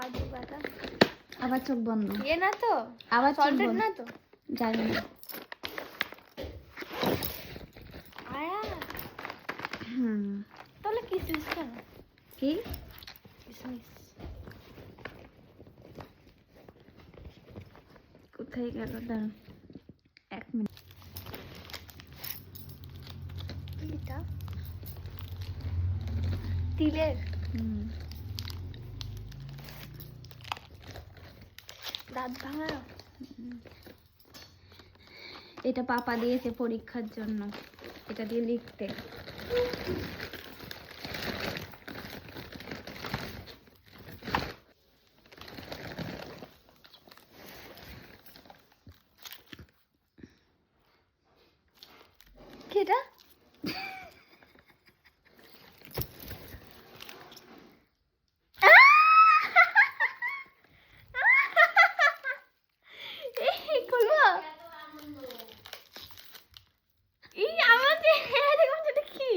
কাজু বাদাম আবার চোখ বন্ধ। এ না তো, আবার চোখ সল্টেড বন্ধ। না তো? জানি না। আয়া হুম। তাহলে কিসমিস কেন? কি? কিসমিস কোথায় গেল? দাঁড়ান 1 মিনিট। এটা তিলের হুম। দাঁত ভাঙা। এটা পাপা দিয়েছে পরীক্ষার জন্য, এটা দিয়ে লিখতে। কি এটা? এই খুলবো? এই আমার যে এরকম এটা কি?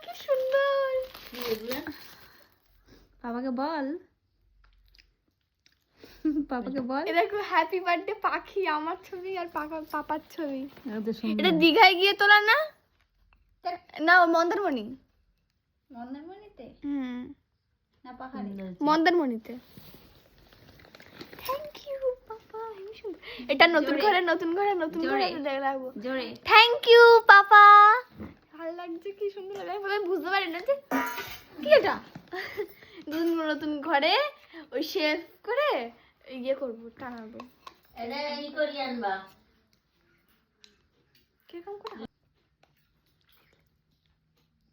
কি সুন্দর। পাপাকে বল, পাপাকে বল। এটা দেখো হ্যাপি বার্থডে পাখি, আমার ছবি আর পাপার ছবি। এত সুন্দর। এটা দীঘায় গিয়ে তোলা না? না মন্দারমণি। মন্দারমণিতে হুম না পাহাড়ে? মন্দারমণিতে। থ্যাংক ইউ পাপা, হেবি সুন্দর। এটা নতুন জোরে। ঘরে নতুন ঘরে নতুন ঘরে জোরে। রাখবো। জোরে। থ্যাংক ইউ পাপা। ভালো লাগছে, কি সুন্দর লাগে। আমি বুঝতে পারি না যে কি এটা। নতুন নতুন ঘরে ওই শেফ করে ইয়ে করবো, টানাবো। এটা ই করি আনবা। কিরকম করে